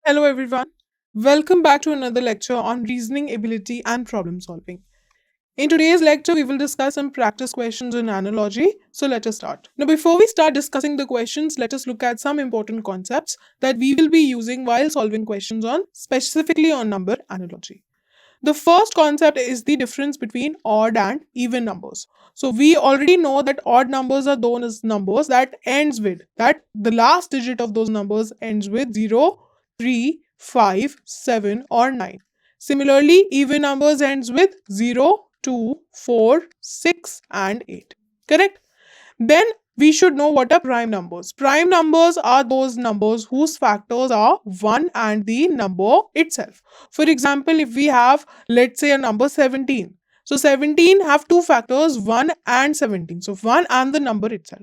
Hello, everyone. Welcome back to another lecture on reasoning ability and problem solving. In today's lecture, we will discuss some practice questions in analogy. So, let us start. Now, before we start discussing the questions, let us look at some important concepts that we will be using while solving questions on specifically on number analogy. The first concept is the difference between odd and even numbers. So we already know that odd numbers are those numbers that ends with that the last digit of those numbers ends with 0, 3, 5, 7 or 9. Similarly, even numbers ends with 0, 2, 4, 6 and 8. Correct? Then we should know what are prime numbers. Prime numbers are those numbers whose factors are 1 and the number itself. For example, if we have, let's say, a number 17. So 17 have two factors, 1 and 17. So 1 and the number itself.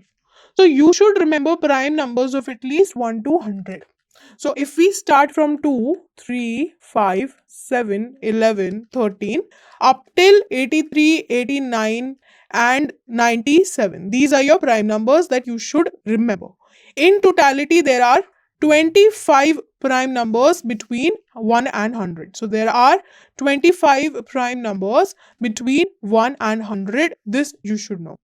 So you should remember prime numbers of at least 1 to 100. So if we start from 2, 3, 5, 7, 11, 13 up till 83, 89 and 97. These are your prime numbers that you should remember. In totality, there are 25 prime numbers between 1 and 100. So there are 25 prime numbers between 1 and 100. This you should know.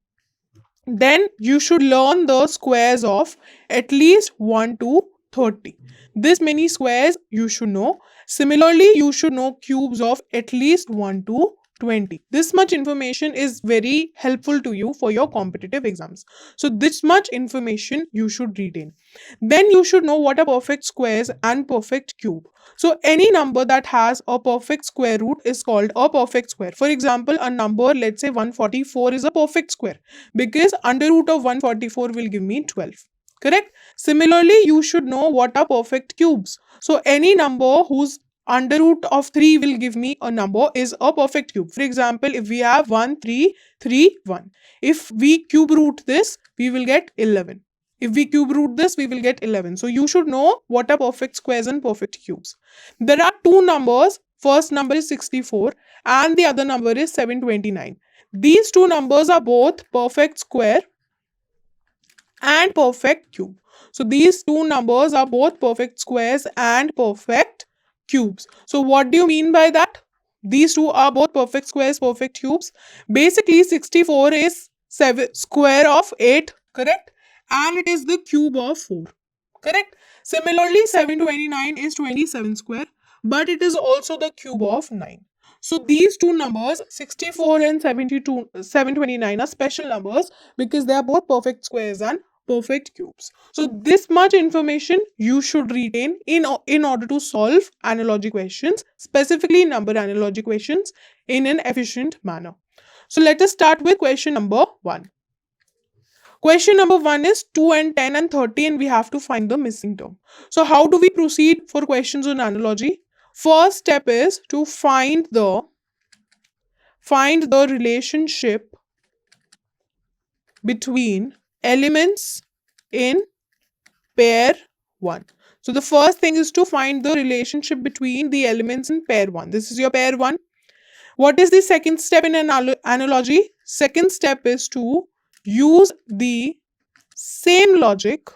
Then you should learn the squares of at least 1 to 30. This many squares you should know. Similarly, you should know cubes of at least 1 to 20. This much information is very helpful to you for your competitive exams. So this much information you should retain. Then you should know what are perfect squares and perfect cube. So any number that has a perfect square root is called a perfect square. For example, a number, let's say 144 is a perfect square because under root of 144 will give me 12. Correct? Similarly, you should know what are perfect cubes. So any number whose under root of 3 will give me a number is a perfect cube. For example, if we have 1, 3, 3, 1. If we cube root this, we will get 11. If we cube root this, we will get 11. So you should know what are perfect squares and perfect cubes. There are two numbers. First number is 64 and the other number is 729. These two numbers are both perfect square and perfect cube. So these two numbers are both perfect squares and perfect cubes. So what do you mean by that? These two are both perfect squares, perfect cubes. Basically, 64 is square of 8, correct? And it is the cube of 4, correct? Similarly, 729 is 27 square, but it is also the cube of 9. So these two numbers, 64 and 729 are special numbers because they are both perfect squares and perfect cubes. So this much information you should retain in order to solve analogy questions, specifically number analogy questions, in an efficient manner. So let us start with question number 1. Question number 1 is 2 and 10 and 30 and we have to find the missing term. So how do we proceed for questions on analogy? First step is to find the relationship between elements in pair 1. So the first thing is to find the relationship between the elements in pair 1. This is your pair 1. What is the second step in analogy? Second step is to use the same logic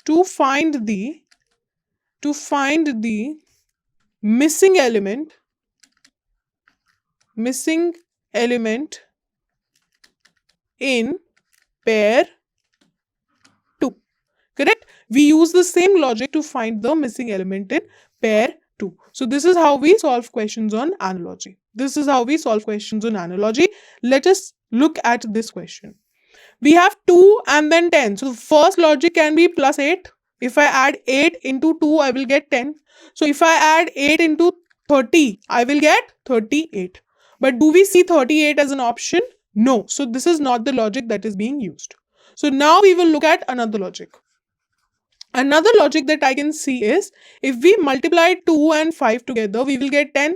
to find the missing element in pair 2. Correct? We use the same logic to find the missing element in pair 2. So this is how we solve questions on analogy. Let us look at this question. We have 2 and then 10. So the first logic can be plus 8. If I add 8 into 2, I will get 10. So if I add 8 into 30, I will get 38. But do we see 38 as an option? No. So this is not the logic that is being used. So now we will look at another logic. Another logic that I can see is if we multiply 2 and 5 together, we will get 10.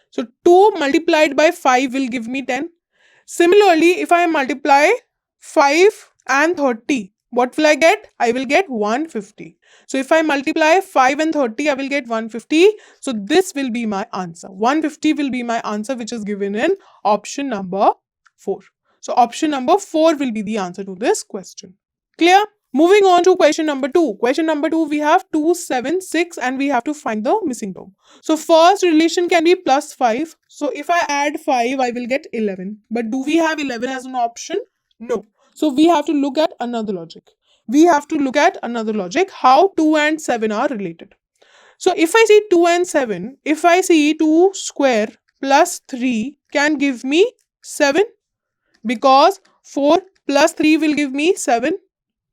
So 2 multiplied by 5 will give me 10. Similarly, if I multiply 5 and 30, what will I get? I will get 150. So if I multiply 5 and 30, I will get 150. So this will be my answer. 150 will be my answer, which is given in option number 4. So option number 4 will be the answer to this question. Clear? Moving on to question number 2. Question number 2, we have 2, 7, 6 and we have to find the missing term. So first relation can be plus 5. So if I add 5, I will get 11. But do we have 11 as an option? No. So we have to look at another logic. How 2 and 7 are related. So if I see 2 and 7, if I see 2 square plus 3 can give me 7 because 4 plus 3 will give me 7.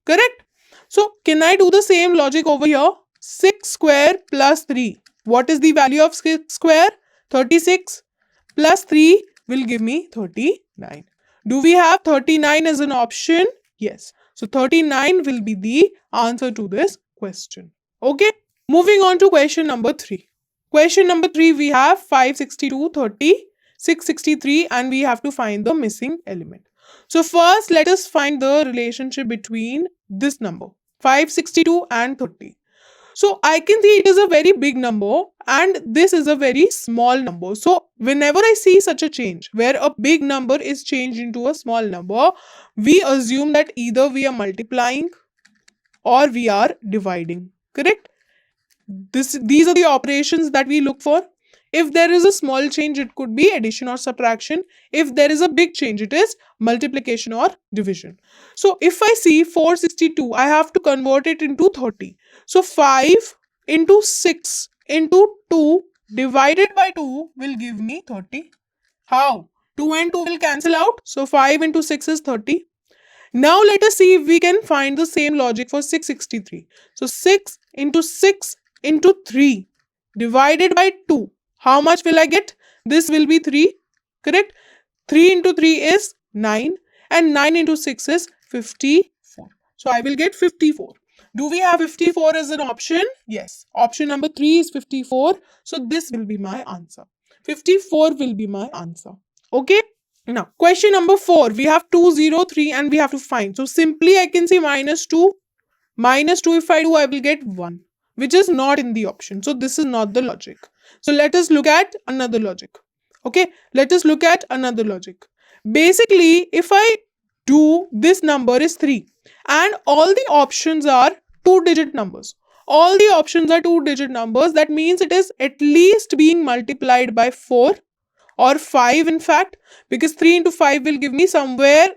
Correct? So can I do the same logic over here? 6 square plus 3. What is the value of 6 square? 36 plus 3 will give me 39. Do we have 39 as an option? Yes. So 39 will be the answer to this question. Okay. Moving on to question number 3. Question number 3, we have 562, 30, 663 and we have to find the missing element. So first let us find the relationship between this number 562 and 30. So I can see it is a very big number and this is a very small number. So whenever I see such a change where a big number is changed into a small number, we assume that either we are multiplying or we are dividing. Correct? These are the operations that we look for. If there is a small change, it could be addition or subtraction. If there is a big change, it is multiplication or division. So if I see 462, I have to convert it into 30. So 5 into 6 into 2 divided by 2 will give me 30. How? 2 and 2 will cancel out. So 5 into 6 is 30. Now let us see if we can find the same logic for 663. So 6 into 3 divided by 2. How much will I get? This will be 3. Correct? 3 into 3 is 9 and 9 into 6 is 54. So I will get 54. Do we have 54 as an option? Yes. Option number 3 is 54. So this will be my answer. 54 will be my answer. Okay. Now, question number 4. We have 203 and we have to find. So simply I can say minus 2. Minus 2 if I do, I will get 1. Which is not in the option. So this is not the logic. So let us look at another logic. Okay. Let us look at another logic. Basically, if I do this number is 3 and all the options are 2-digit numbers. All the options are 2-digit numbers. That means it is at least being multiplied by 4 or 5 in fact, because 3 into 5 will give me somewhere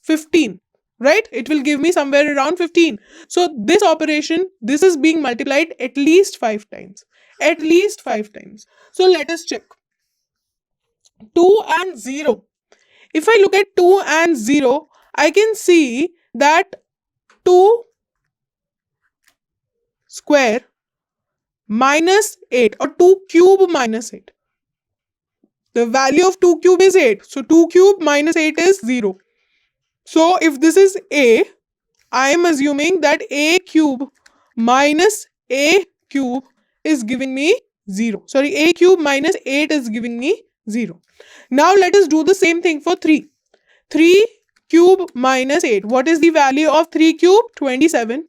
15. Right? It will give me somewhere around 15. So this operation, this is being multiplied at least 5 times. At least 5 times. So let us check. 2 and 0. If I look at 2 and 0, I can see that 2 square minus 8 or 2 cube minus 8. The value of 2 cube is 8. So 2 cube minus 8 is 0. So if this is a, I am assuming that a cube minus a cube is giving me 0. Sorry, a cube minus 8 is giving me 0. Now let us do the same thing for 3. 3 cube minus 8. What is the value of 3 cube? 27.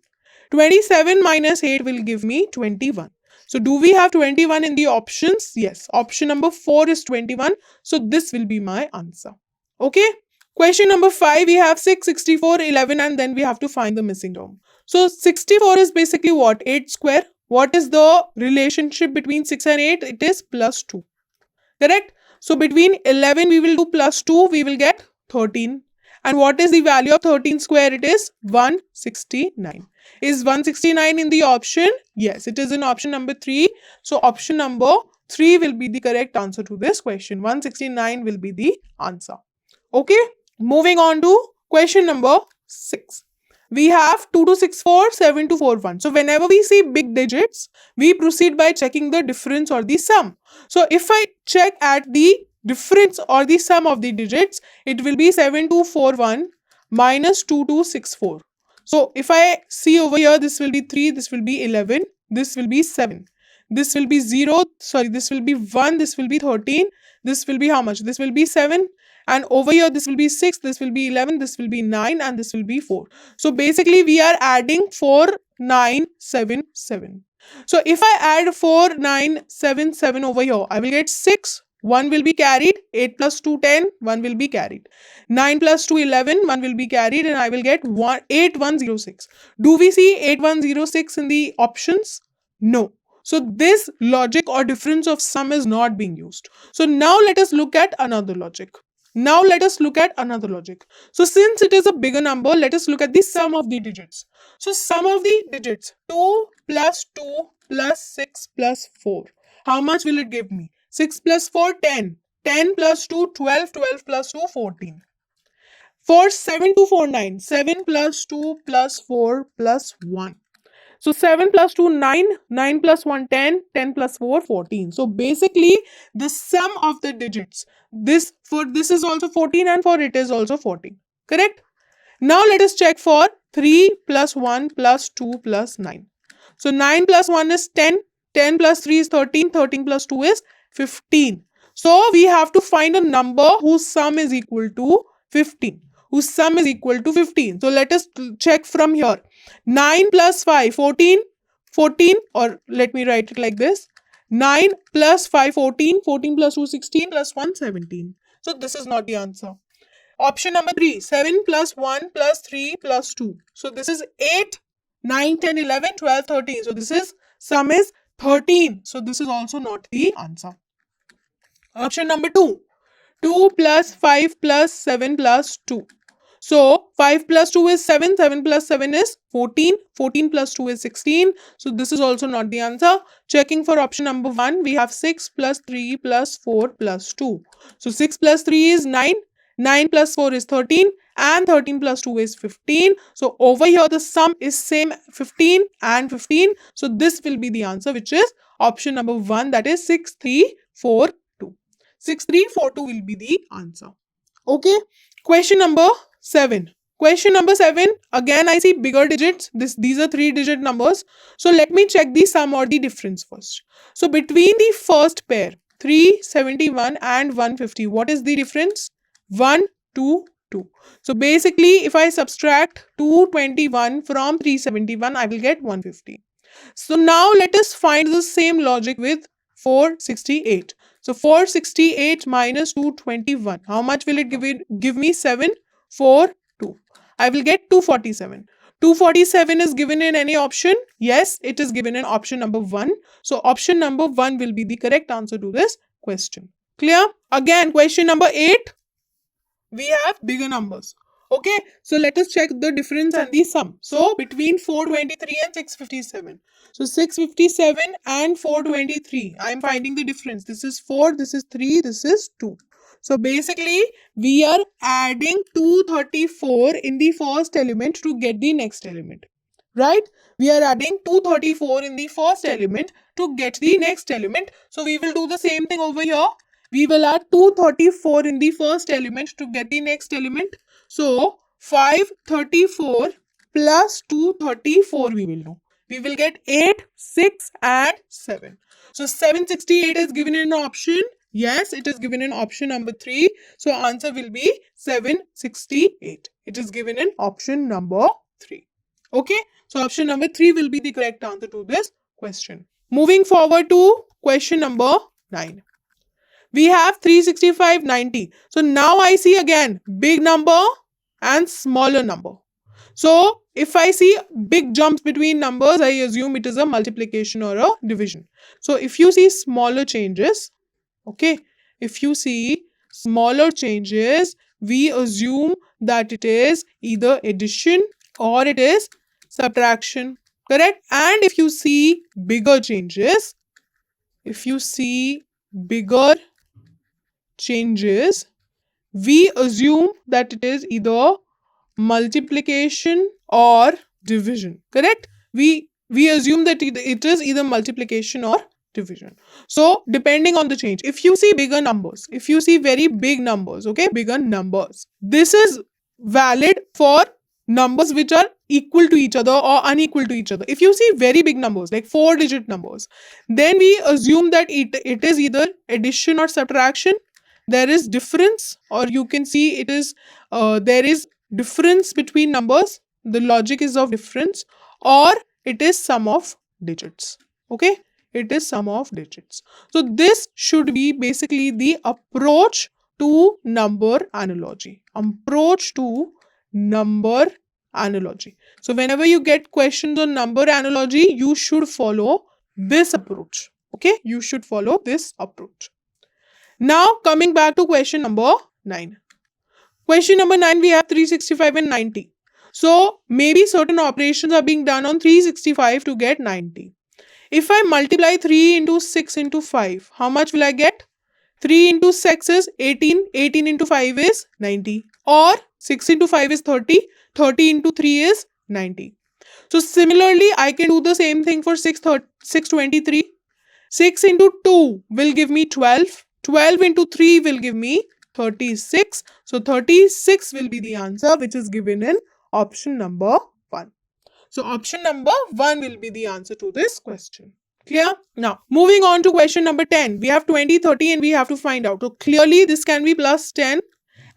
27 minus 8 will give me 21. So do we have 21 in the options? Yes. Option number 4 is 21. So this will be my answer. Okay. Question number 5, we have 6, 64, 11 and then we have to find the missing term. So 64 is basically what? 8 square. What is the relationship between 6 and 8? It is plus 2. Correct? So between 11 we will do plus 2, we will get 13. And what is the value of 13 square? It is 169. Is 169 in the option? Yes, it is in option number 3. So option number 3 will be the correct answer to this question. 169 will be the answer. Okay. Moving on to question number 6. We have 2264, 7241. So whenever we see big digits, we proceed by checking the difference or the sum. So if I check at the difference or the sum of the digits, it will be 7241 minus 2264. So if I see over here, this will be 3, this will be 11, this will be 7. This will be 0, sorry, this will be 1, this will be 13, this will be how much? This will be 7. And over here, this will be 6, this will be 11, this will be 9, and this will be 4. So basically, we are adding 4977. So if I add 4977 over here, I will get 6, 1 will be carried. 8 plus 2, 10. 1 will be carried. 9 plus 2, 11. 1 will be carried, and I will get 8106. Do we see 8106 in the options? No. So this logic or difference of sum is not being used. So now let us look at another logic. So since it is a bigger number, let us look at the sum of the digits. So sum of the digits, 2 plus 2 plus 6 plus 4. How much will it give me? 6 plus 4, 10. 10 plus 2, 12. 12 plus 2, 14. 4, 7, 2, 4, 9. 7 plus 2 plus 4 plus 1. So 7 plus 2, 9. 9 plus 1, 10. 10 plus 4, 14. So basically, the sum of the digits, this is also 14, and for it is also 14. Correct? Now let us check for 3 plus 1 plus 2 plus 9. So 9 plus 1 is 10. 10 plus 3 is 13. 13 plus 2 is 15. So we have to find a number whose sum is equal to 15. So let us check from here. 9 plus 5, 14. 14, or let me write it like this. 9 plus 5, 14. 14 plus 2, 16 plus 1, 17. So this is not the answer. Option number 3, 7 plus 1 plus 3 plus 2. So this is 8, 9, 10, 11, 12, 13. So this is sum is 13. So this is also not the answer. Option number 2, 2 plus 5 plus 7 plus 2. So 5 plus 2 is 7, 7 plus 7 is 14, 14 plus 2 is 16. So this is also not the answer. Checking for option number 1, we have 6 plus 3 plus 4 plus 2. So 6 plus 3 is 9, 9 plus 4 is 13, and 13 plus 2 is 15. So over here the sum is same, 15 and 15. So this will be the answer, which is option number 1, that is 6342. 6342 will be the answer. Okay. Question number 7. Again, I see bigger digits. These are 3-digit numbers. So let me check the sum or the difference first. So between the first pair, 371 and 150, what is the difference? 1, 2, 2. So basically, if I subtract 221 from 371, I will get 150. So now let us find the same logic with 468. So 468 minus 221. How much will it give me? 742. I will get 247. 247 is given in any option? Yes, it is given in option number 1. So option number 1 will be the correct answer to this question. Clear? Again, question number 8. We have bigger numbers. Okay, so let us check the difference and the sum. So between 423 and 657. So 657 and 423. I am finding the difference. This is 4, this is 3, this is 2. So basically, we are adding 234 in the first element to get the next element. Right? We are adding 234 in the first element to get the next element. So we will do the same thing over here. We will add 234 in the first element to get the next element. So 534 plus 234 we will do. We will get 8, 6 and 7. So 768 is given in option. Yes, it is given in option number 3. So answer will be 768. It is given in option number 3. Okay. So option number 3 will be the correct answer to this question. Moving forward to question number 9. We have 365, 90. So now I see again big number and smaller number. So if I see big jumps between numbers, I assume it is a multiplication or a division. So if you see smaller changes, okay, if you see smaller changes, we assume that it is either addition or it is subtraction. Correct? And if you see bigger changes, we assume that it is either multiplication or division. Correct? We assume that it is either multiplication or division. So depending on the change, if you see bigger numbers, if you see very big numbers, okay, bigger numbers, this is valid for numbers which are equal to each other or unequal to each other. If you see very big numbers like 4-digit numbers, then we assume that it is either addition or subtraction. There is difference, or you can see it is there is difference between numbers. The logic is of difference, or it is sum of digits. Okay, It is sum of digits. So this should be basically the approach to number analogy. Approach to number analogy. So whenever you get questions on number analogy, you should follow this approach. Okay, you should follow this approach. Now coming back to question number 9. Question number 9, we have 365 and 90. So maybe certain operations are being done on 365 to get 90. If I multiply 3 into 6 into 5, how much will I get? 3 into 6 is 18, 18 into 5 is 90. Or 6 into 5 is 30, 30 into 3 is 90. So similarly, I can do the same thing for 623. 6 into 2 will give me 12. 12 into 3 will give me 36. So 36 will be the answer which is given in option number 1. So option number 1 will be the answer to this question. Clear? Now, moving on to question number 10. We have 20, 30 and we have to find out. So clearly this can be plus 10.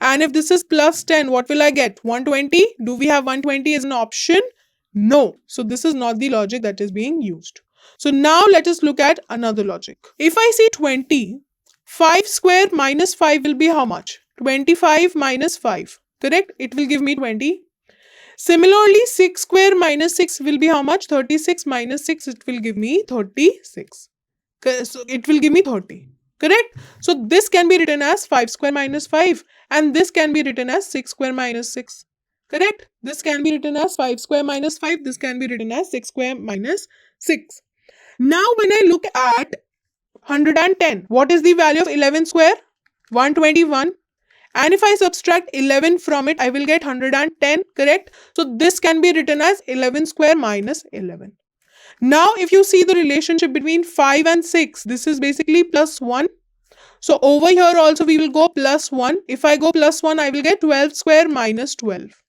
And if this is plus 10, what will I get? 120? Do we have 120 as an option? No. So this is not the logic that is being used. So now let us look at another logic. If I see 20, 5 square minus 5 will be how much? 25 minus 5. Correct? It will give me 20. Similarly, 6 square minus 6 will be how much? 36 minus 6, it will give me 36. So it will give me 30. Correct? So this can be written as 5 square minus 5 and this can be written as 6 square minus 6. Correct? This can be written as 5 square minus 5. This can be written as 6 square minus 6. Now when I look at 110, what is the value of 11 square? 121. And if I subtract 11 from it, I will get 110, correct? So this can be written as 11 square minus 11. Now, if you see the relationship between 5 and 6, this is basically plus 1. So over here also we will go plus 1. If I go plus 1, I will get 12 square minus 12.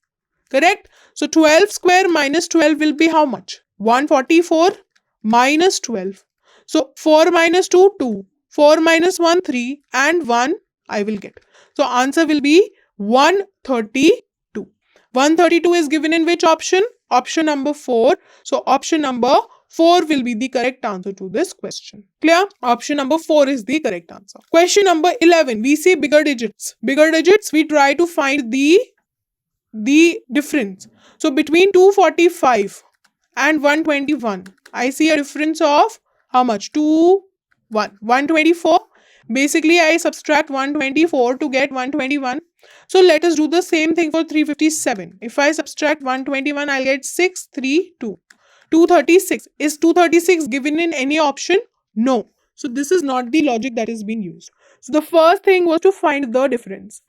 Correct? So 12 square minus 12 will be how much? 144 minus 12. So 4 minus 2, 2. 4 minus 1, 3. And 1 I will get. So answer will be 132. 132 is given in which option? Option number 4. So option number 4 will be the correct answer to this question. Clear? Option number 4 is the correct answer. Question number 11. We see bigger digits. Bigger digits, we try to find the difference. So between 245 and 121, I see a difference of how much? 124. Basically, I subtract 124 to get 121. So let us do the same thing for 357. If I subtract 121, I'll get 632. 236. Is 236 given in any option? No. So this is not the logic that is being used. So the first thing was to find the difference.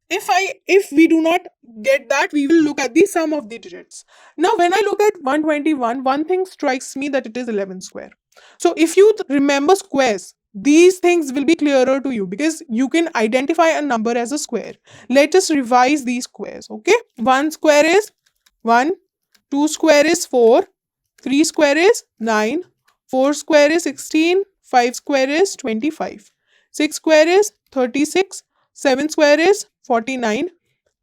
If we do not get that, we will look at the sum of the digits. Now, when I look at 121, one thing strikes me that it is 11 square. So if you remember squares, these things will be clearer to you because you can identify a number as a square. Let us revise these squares, okay? 1 square is 1, 2 square is 4, 3 square is 9, 4 square is 16, 5 square is 25, 6 square is 36, 7 square is 49,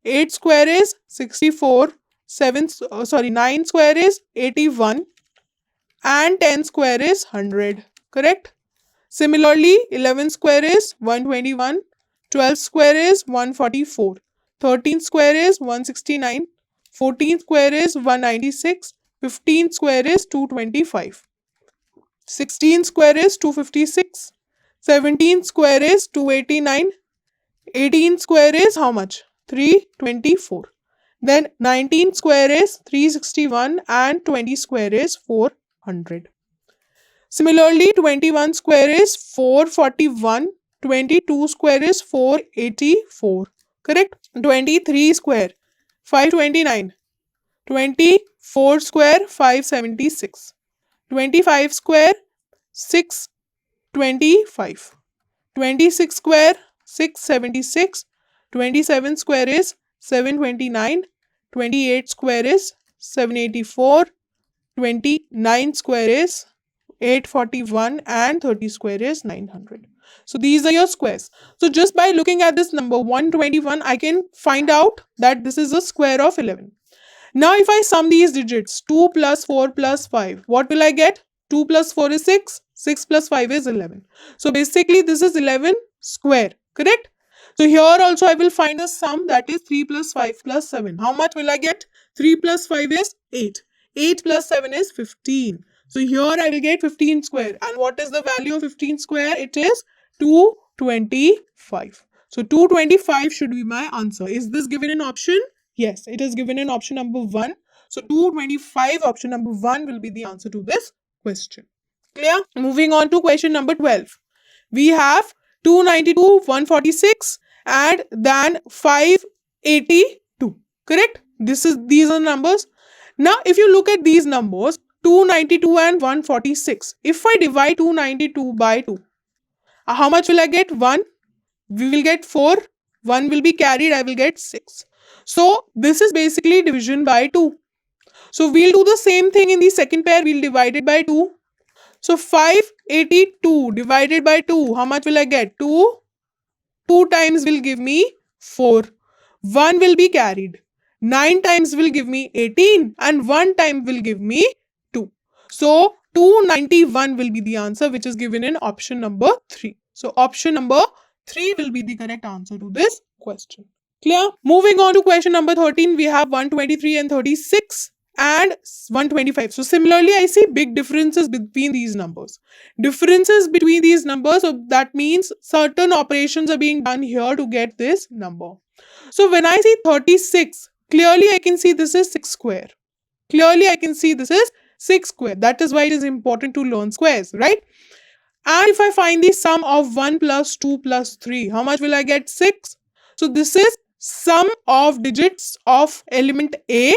8 square is 64, 9 square is 81, and 10 square is 100, correct? Similarly, 11 square is 121, 12 square is 144, 13 square is 169, 14 square is 196, 15 square is 225, 16 square is 256, 17 square is 289, 18 square is how much? 324. Then 19 square is 361 and 20 square is 400. Similarly, 21 square is 441, 22 square is 484, correct? 23 square, 529, 24 square, 576, 25 square, 625, 26 square, 676, 27 square is 729, 28 square is 784, 29 square is 841 and 30 square is 900. So these are your squares. So just by looking at this number 121, I can find out that this is a square of 11. Now if I sum these digits, 2 plus 4 plus 5, what will I get? 2 plus 4 is 6, 6 plus 5 is 11. So basically this is 11 square, correct? So here also I will find a sum, that is 3 plus 5 plus 7. How much will I get? 3 plus 5 is 8. 8 plus 7 is 15. So here I will get 15 square. And what is the value of 15 square? It is 225. So 225 should be my answer. Is this given in option? Yes, it is given in option number 1. So 225, option number 1 will be the answer to this question. Clear? Moving on to question number 12. We have 292, 146 and then 582. Correct? These are numbers. Now, if you look at these numbers, 292 and 146. If I divide 292 by 2, how much will I get? 1. We will get 4. 1 will be carried. I will get 6. So, this is basically division by 2. So, we'll do the same thing in the second pair. We'll divide it by 2. So, 582 divided by 2. How much will I get? 2. 2 times will give me 4. 1 will be carried. 9 times will give me 18 and 1 time will give me 2. So, 291 will be the answer, which is given in option number 3. So, option number 3 will be the correct answer to this question. Clear? Moving on to question number 13, we have 123 and 36 and 125. So, similarly, I see big differences between these numbers. Differences between these numbers, so that means certain operations are being done here to get this number. So, when I see 36, clearly I can see this is 6 square. Clearly I can see this is 6 square. That is why it is important to learn squares, right? And if I find the sum of 1 plus 2 plus 3, how much will I get? 6. So this is sum of digits of element A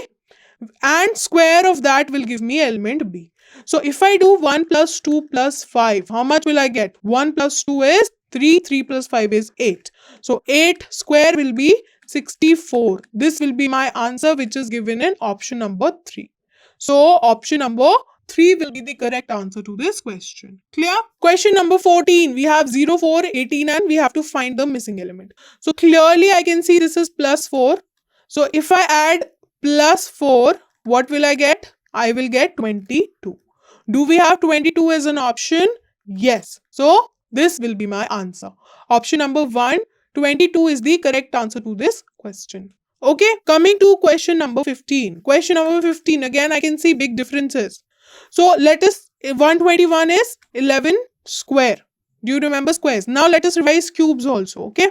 and square of that will give me element B. So if I do 1 plus 2 plus 5, how much will I get? 1 plus 2 is 3, 3 plus 5 is 8. So 8 square will be 64. This will be my answer, which is given in option number 3. So option number 3 will be the correct answer to this question. Clear? Question number 14. We have 0, 4, 18 and we have to find the missing element. So clearly I can see this is plus 4. So if I add plus 4, what will I get? I will get 22. Do we have 22 as an option? Yes. So this will be my answer. Option number 1, 22 is the correct answer to this question. Okay, coming to question number 15. Question number 15, again I can see big differences. So let us, 121 is 11 square. Do you remember squares? Now let us revise cubes also, okay?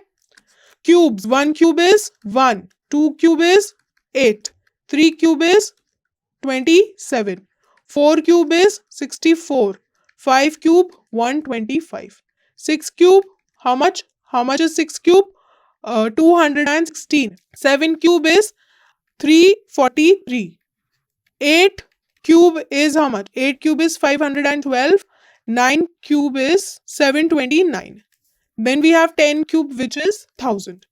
Cubes, 1 cube is 1, 2 cube is 8, 3 cube is 27, 4 cube is 64, 5 cube 125, 6 cube, how much? How much is 6 cube? 216. 7 cube is 343. 8 cube is how much? 8 cube is 512. 9 cube is 729. Then we have 10 cube, which is 1000.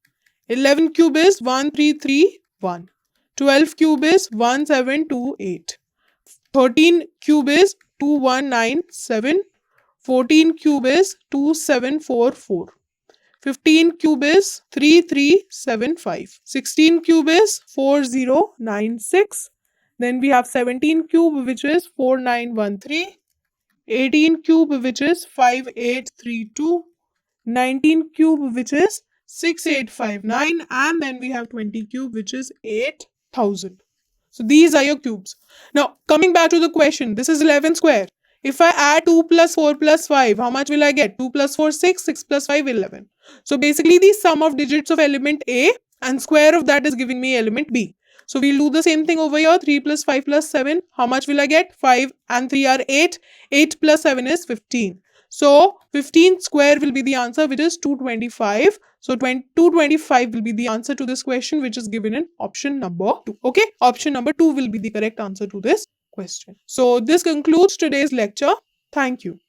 11 cube is 1331. 12 cube is 1728. 13 cube is 2197. 14 cube is 2744. 15 cube is 3375. 16 cube is 4096. Then we have 17 cube, which is 4913. 18 cube, which is 5832. 19 cube, which is 6859. And then we have 20 cube, which is 8000. So these are your cubes. Now coming back to the question, this is 11 square. If I add 2 plus 4 plus 5, how much will I get? 2 plus 4, 6, 6 plus 5, 11. So basically the sum of digits of element A and square of that is giving me element B. So we'll do the same thing over here. 3 plus 5 plus 7. How much will I get? 5 and 3 are 8. 8 plus 7 is 15. So 15 square will be the answer, which is 225. So 225 will be the answer to this question, which is given in option number 2. Okay, option number 2 will be the correct answer to this question. So this concludes today's lecture. Thank you.